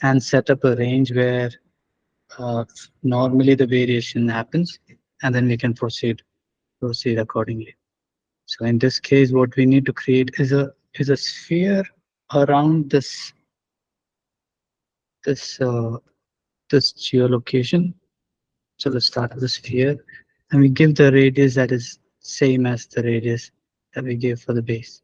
[SPEAKER 1] and set up a range where uh, normally the variation happens, and then we can proceed accordingly. So in this case, what we need to create is a sphere around this this geolocation. So let's start with the sphere, and we give the radius that is same as the radius that we gave for the base.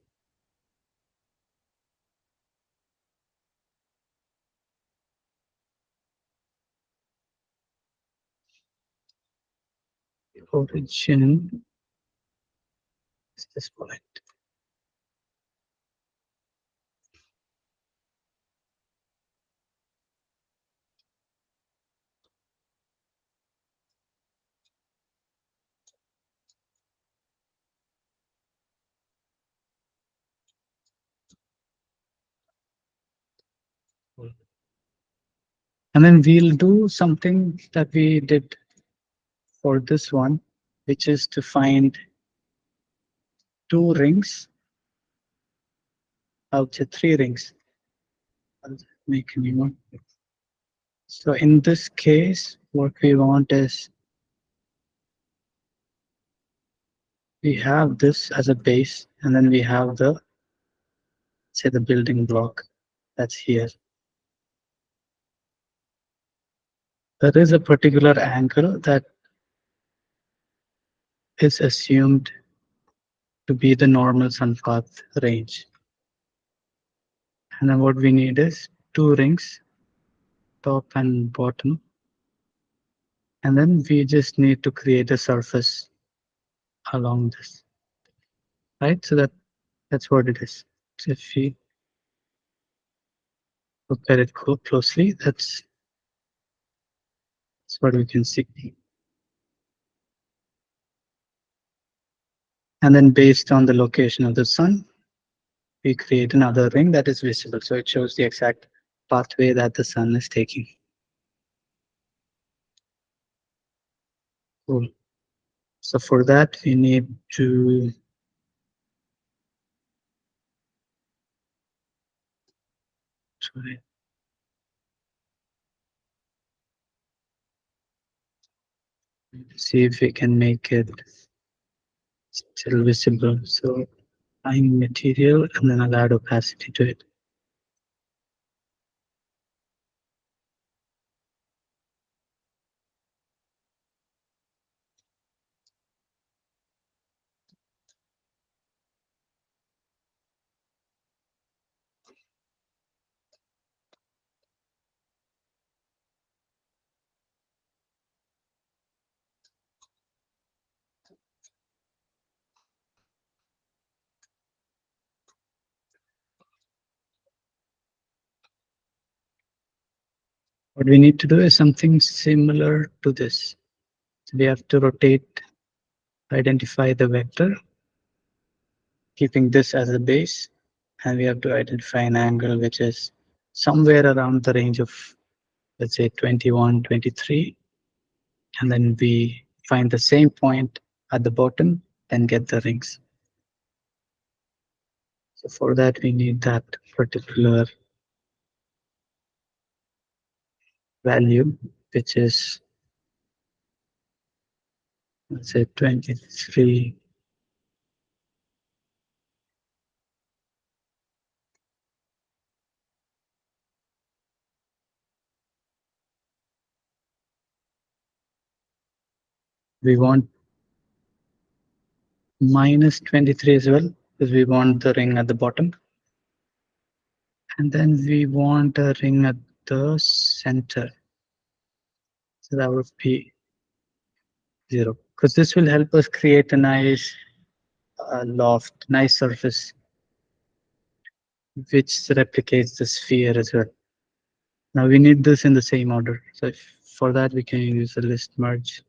[SPEAKER 1] Origin is this point. And then we'll do something that we did for this one, which is to find two rings out of three rings. I'll make a new one. So in this case, what we want is we have this as a base, and then we have the, say, the building block that's here. There is a particular angle that is assumed to be the normal Sunpath range. And then what we need is two rings, top and bottom. And then we just need to create a surface along this, right? So that's what it is. So if we look at it closely, that's what we can see. And then based on the location of the sun, we create another ring that is visible. So it shows the exact pathway that the sun is taking. Cool. So for that, we need to try see if we can make it still visible. So find material and then I'll add opacity to it. What we need to do is something similar to this. So we have to rotate, identify the vector, keeping this as a base, and we have to identify an angle which is somewhere around the range of, let's say, 21, 23. And then we find the same point at the bottom and get the rings. So for that, we need that particular value, which is, let's say, 23. We want minus 23 as well, because we want the ring at the bottom. And then we want a ring at the center. So that would be 0, because this will help us create a nice loft, nice surface, which replicates the sphere as well. Now we need this in the same order. So for that, we can use the list merge.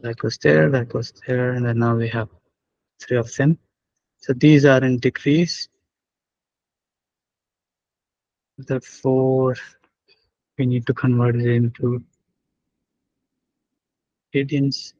[SPEAKER 1] That goes there, that goes there, and then now we have three of them. So these are in degrees. Therefore, we need to convert it into radians.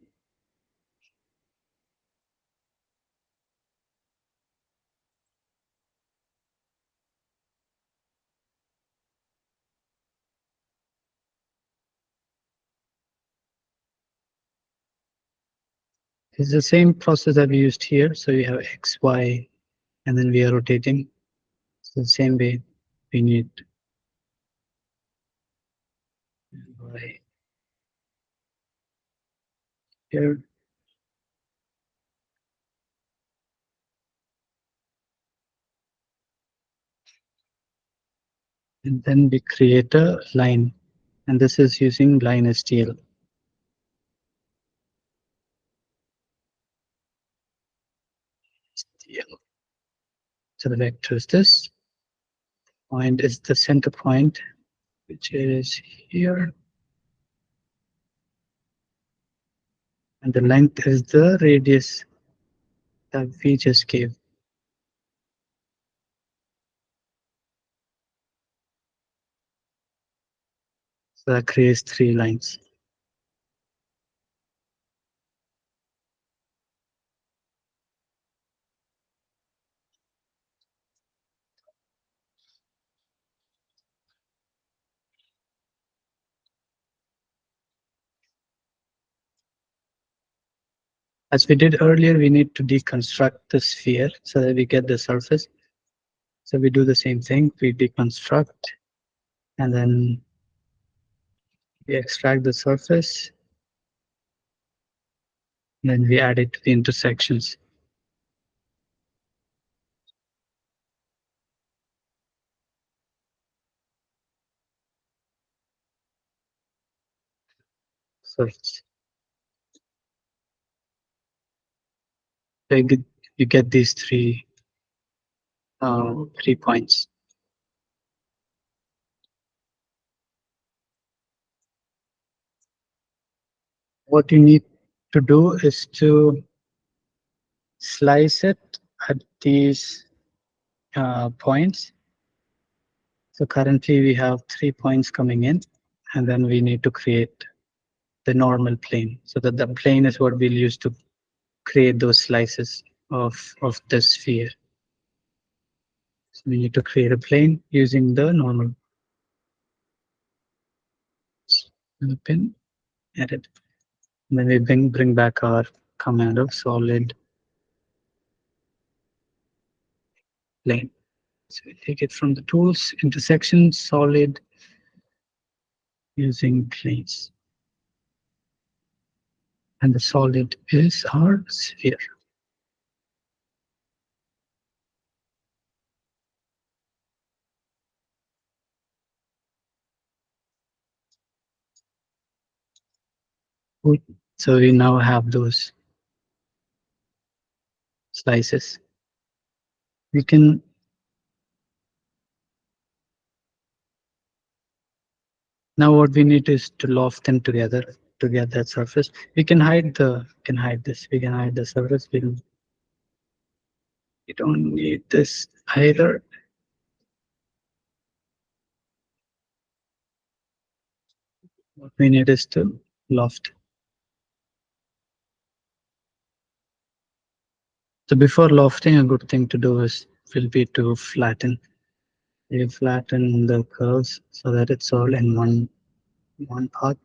[SPEAKER 1] It's the same process that we used here. So you have X, Y, and then we are rotating. So the same way we need Y here. And then we create a line. And this is using line STL. So the vector is this. Point is the center point, which is here. And the length is the radius that we just gave. So that creates three lines. As we did earlier, we need to deconstruct the sphere so that we get the surface. So we do the same thing. We deconstruct and then we extract the surface. Then we add it to the intersections. Surface. So you get these three points. What you need to do is to slice it at these points. So currently we have 3 points coming in, and then we need to create the normal plane. So that the plane is what we'll use to create those slices of the sphere. So we need to create a plane using the normal pin, edit. And then we bring back our command of solid plane. So we take it from the tools, intersection, solid, using planes. And the solid is our sphere. Good. So we now have those slices. We can now what we need is to loft them together to get that surface. We can hide this. We can hide the surface. We don't need this either. What we need is to loft. So before lofting, a good thing to do will be to flatten. You flatten the curves so that it's all in one path.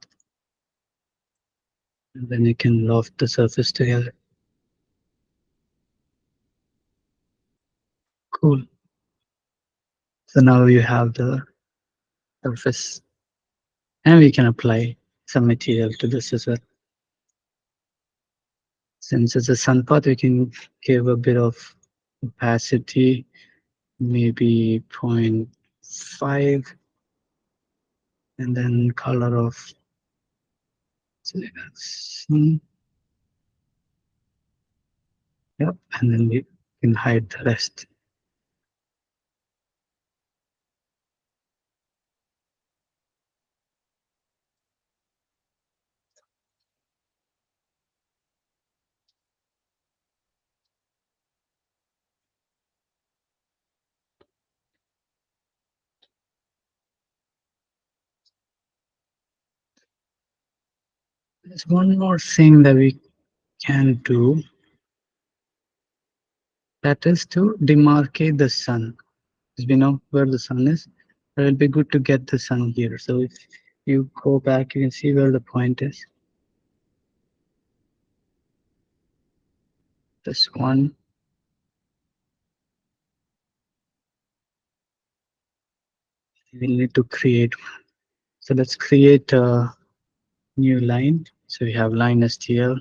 [SPEAKER 1] And then you can loft the surface together. Cool. So now you have the surface, and we can apply some material to this as well. Since it's a sun path, we can give a bit of opacity, maybe 0.5, and then color of sun. Yep, and then we can hide the rest. There's one more thing that we can do, that is to demarcate the sun. As we know where the sun is, it will be good to get the sun here. So if you go back, you can see where the point is. This one. We need to create one. So let's create a new line. So we have line STL.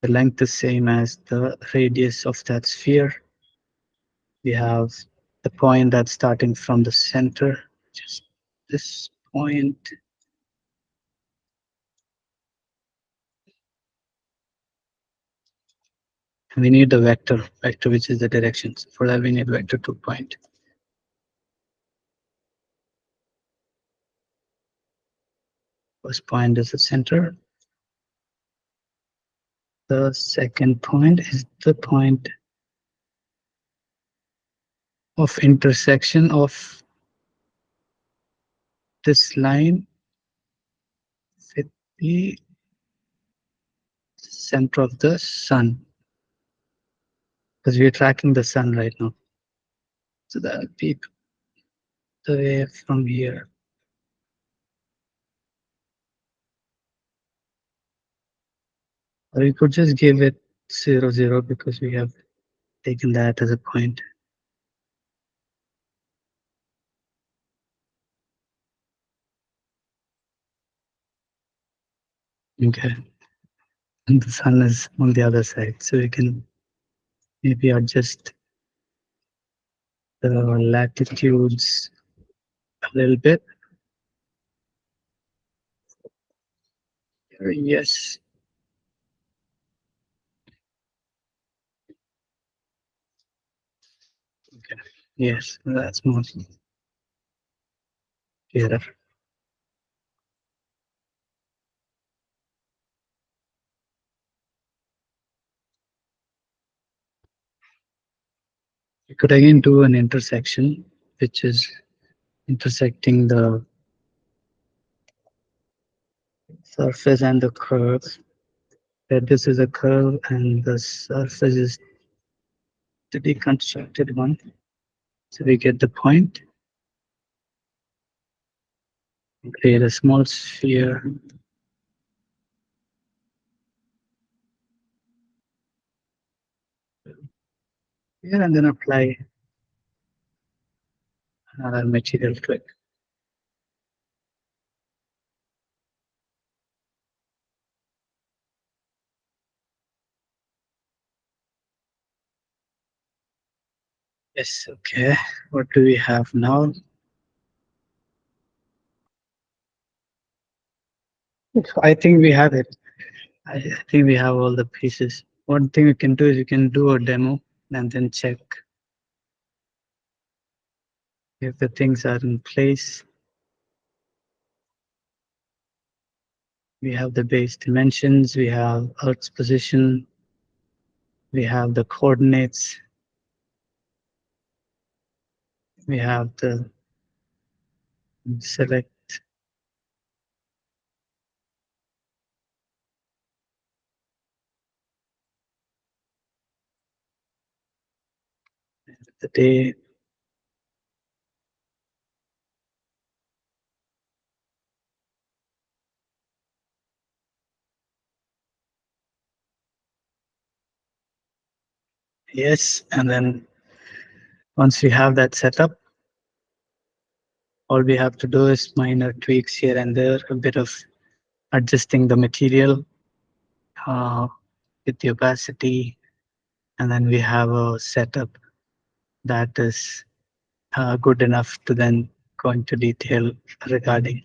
[SPEAKER 1] The length is same as the radius of that sphere. We have the point that's starting from the center, just this point. And we need the vector which is the directions. For that, we need vector 2 point. First point is the center. The second point is the point of intersection of this line with the center of the sun, because we are tracking the sun right now. So that will be the way from here. Or we could just give it 0, 0 because we have taken that as a point. Okay. And the sun is on the other side. So we can maybe adjust the latitudes a little bit. Yes. Okay. Yes, that's more clearer. We could again do an intersection, which is intersecting the surface and the curve. That this is a curve and the surface is the deconstructed one. So we get the point. Create a small sphere. Here and then apply another material to it. Yes, okay. What do we have now? I think we have it. I think we have all the pieces. One thing you can do is you can do a demo and then check if the things are in place. We have the base dimensions, we have Earth's position, we have the coordinates, we have the select the day. Yes, and then once we have that set up, all we have to do is minor tweaks here and there, a bit of adjusting the material uh, with the opacity, and then we have a setup that is good enough to then go into detail regarding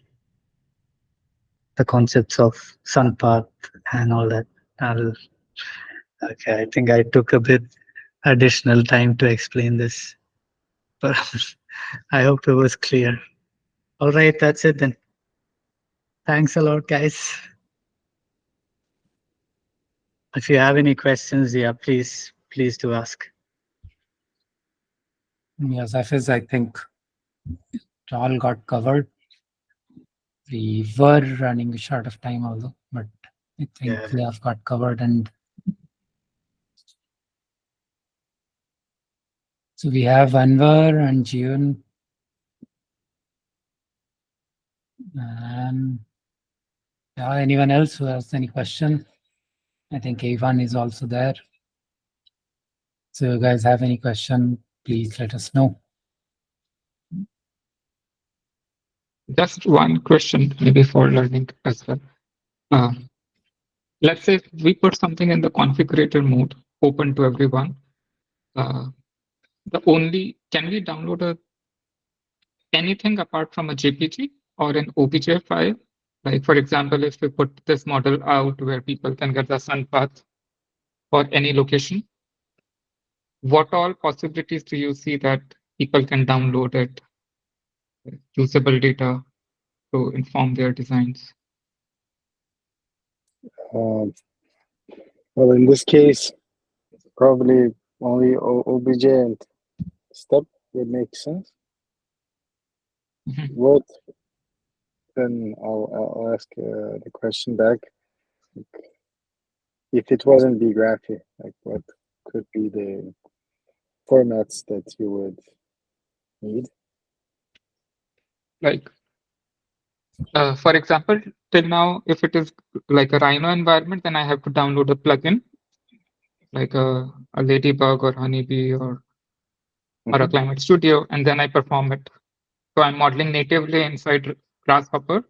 [SPEAKER 1] the concepts of Sunpath and all that. I'll, okay, I think I took a bit additional time to explain this, but I hope it was clear. All right, that's it then. Thanks a lot, guys. If you have any questions, yeah, please do ask.
[SPEAKER 2] Yes, Hafiz, I think it all got covered. We were running short of time although, but I think
[SPEAKER 1] Yeah.
[SPEAKER 2] we have got covered. And so we have Anwar and June and anyone else who has any question. I think Ivan is also there. So you guys have any question, please let us know.
[SPEAKER 3] Just one question, maybe for learning as well. Uh, let's say we put something in the configurator mode, open to everyone. Uh, the only can we download anything apart from a JPG or an OBJ file? Like for example, if we put this model out where people can get the sun path for any location, what all possibilities do you see that people can download it, usable data to inform their designs?
[SPEAKER 4] Um, well, in this case, probably only OBJ and step would make sense.
[SPEAKER 3] Mhm.
[SPEAKER 4] What? Then I'll ask the question back. If it wasn't BeeGraphy, like what could be the formats that you would need?
[SPEAKER 3] Like, for example, till now, if it is like a Rhino environment, then I have to download a plugin like a Ladybug or Honeybee or a
[SPEAKER 4] Mm-hmm.
[SPEAKER 3] Climate Studio, and then I perform it. So I'm modeling natively inside Grasshopper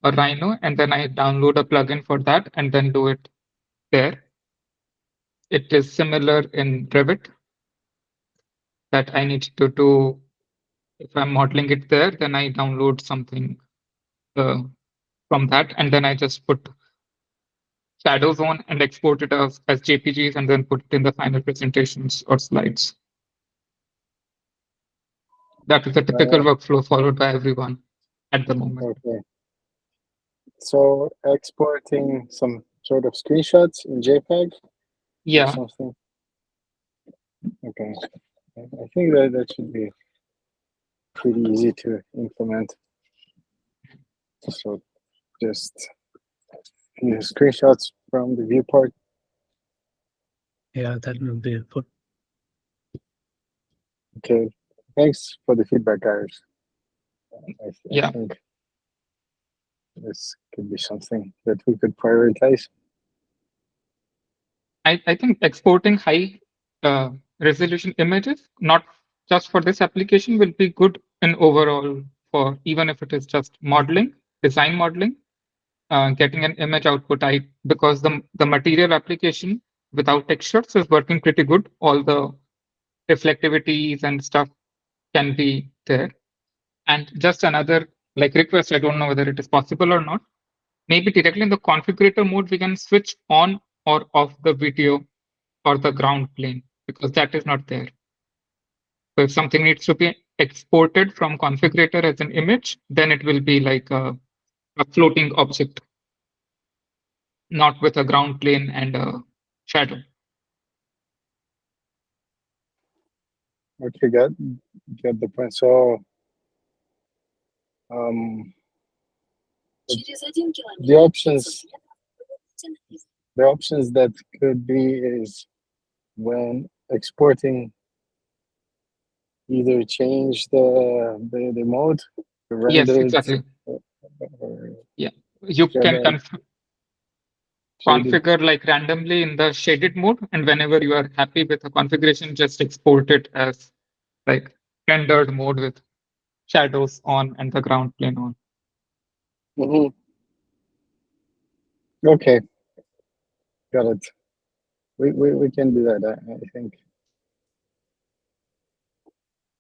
[SPEAKER 3] or Rhino, and then I download a plugin for that and then do it there. It is similar in Revit that I need to do. If I'm modeling it there, then I download something uh, from that, and then I just put shadows on and export it as JPGs and then put it in the final presentations or slides. That is the typical workflow followed by everyone at the moment.
[SPEAKER 4] Okay. So exporting some sort of screenshots in JPEG or
[SPEAKER 3] Yeah,
[SPEAKER 4] something. Okay. I think that should be pretty easy to implement. So just use screenshots from the viewport.
[SPEAKER 1] Yeah, that will be put.
[SPEAKER 4] Okay. Thanks for the feedback, guys. I
[SPEAKER 3] yeah.
[SPEAKER 4] think this could be something that we could prioritize.
[SPEAKER 3] I think exporting high resolution images, not just for this application, will be good in overall for even if it is just modeling, design modeling, getting an image output. Because the material application without textures is working pretty good. All the reflectivities and stuff can be there. And just another like request, I don't know whether it is possible or not. Maybe directly in the configurator mode, we can switch on or off the video or the ground plane because that is not there. So if something needs to be exported from configurator as an image, then it will be like a floating object, not with a ground plane and a shadow.
[SPEAKER 4] Okay, got the point. So um, the options the options that could be is when exporting, either change the mode, the
[SPEAKER 3] Yes,
[SPEAKER 4] rendered
[SPEAKER 3] exactly.
[SPEAKER 4] or
[SPEAKER 3] Yeah, you can
[SPEAKER 4] shaded.
[SPEAKER 3] configure like randomly in the shaded mode, and whenever you are happy with the configuration, just export it as like rendered mode with shadows on and the ground plane on.
[SPEAKER 4] Mm-hmm. Okay, got it. We can do that. I think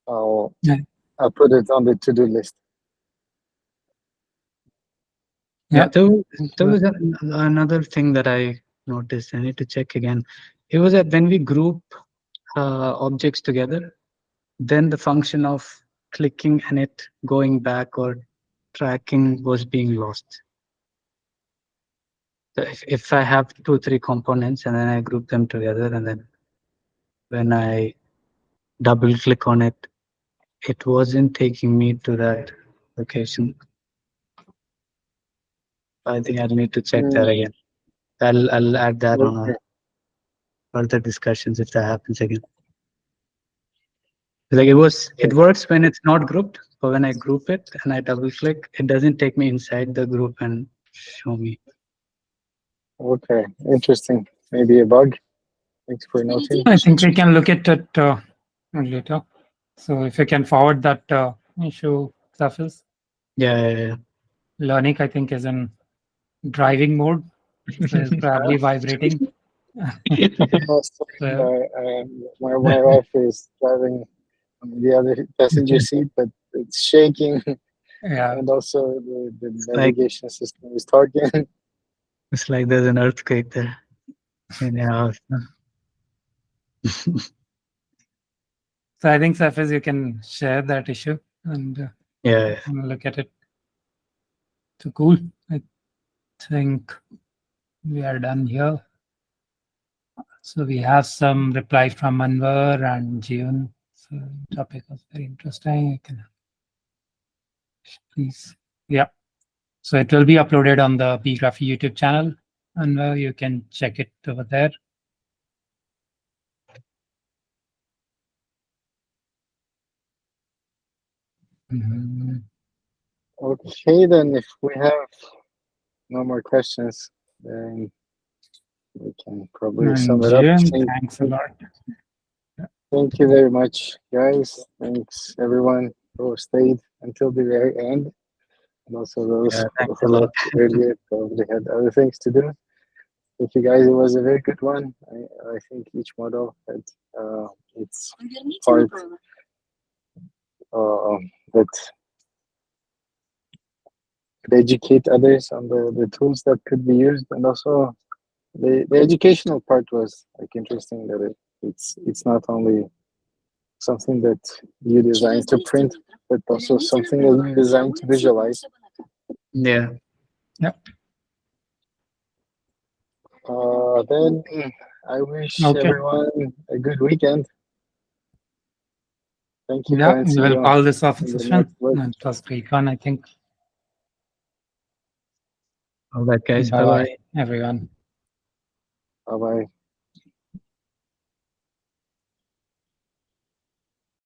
[SPEAKER 4] I'll
[SPEAKER 2] Yeah.
[SPEAKER 4] I'll put it on the to-do list.
[SPEAKER 1] Yeah,
[SPEAKER 2] Yeah.
[SPEAKER 1] there was another thing that I noticed. I need to check again. It was that when we group objects together, then the function of clicking and it going back or tracking was being lost. So if I have two, three components and then I group them together, and then when I double click on it, it wasn't taking me to that location. I think I'll need to check that again. I'll add that on
[SPEAKER 4] Okay.
[SPEAKER 1] our further discussions if that happens again. Like it works when it's not grouped, but when I group it and I double click, it doesn't take me inside the group and show me.
[SPEAKER 4] Okay, interesting. Maybe a bug. Thanks for noting.
[SPEAKER 2] I think we can look at it later. So if you can forward that issue surface.
[SPEAKER 1] Yeah.
[SPEAKER 2] Learning, I think, is in driving mode. So it's probably vibrating.
[SPEAKER 4] Also,
[SPEAKER 2] So,
[SPEAKER 4] my wife is driving on the other passenger seat, but it's shaking,
[SPEAKER 2] yeah,
[SPEAKER 4] and also the
[SPEAKER 1] like-
[SPEAKER 4] navigation system is talking.
[SPEAKER 1] It's like there's an earthquake there in the house.
[SPEAKER 2] so I think surface you can share that issue and
[SPEAKER 1] Yeah.
[SPEAKER 2] look at it. So cool. I think we are done here. So we have some reply from Anwar and June. So the topic was very interesting. You can please, yeah. So it will be uploaded on the BeeGraphy YouTube channel, and you can check it over there. Mhm.
[SPEAKER 4] Okay, then if we have no more questions, then we can probably
[SPEAKER 2] And
[SPEAKER 4] sum it up.
[SPEAKER 2] June, thanks a lot.
[SPEAKER 4] Thank you very much, guys. Thanks everyone who stayed until the very end, and also those
[SPEAKER 1] Yeah, thanks
[SPEAKER 4] who
[SPEAKER 1] a lot.
[SPEAKER 4] left earlier probably had other things to do. Thank you, guys. It was a very good one. I think each model had its part that could educate others on the tools that could be used, and also the educational part was like interesting that it's not only something that you design to print, but also something that you design to visualize.
[SPEAKER 1] Yeah.
[SPEAKER 4] Then I wish
[SPEAKER 2] Okay.
[SPEAKER 4] everyone a good weekend. Thank you,
[SPEAKER 2] Yeah, we will
[SPEAKER 4] Francisco.
[SPEAKER 2] call this off
[SPEAKER 4] In the
[SPEAKER 2] session.
[SPEAKER 4] next one.
[SPEAKER 2] It was great fun, I think.
[SPEAKER 1] All right, guys.
[SPEAKER 2] Bye
[SPEAKER 1] Bye
[SPEAKER 2] bye,
[SPEAKER 1] bye.
[SPEAKER 2] everyone.
[SPEAKER 4] Bye bye.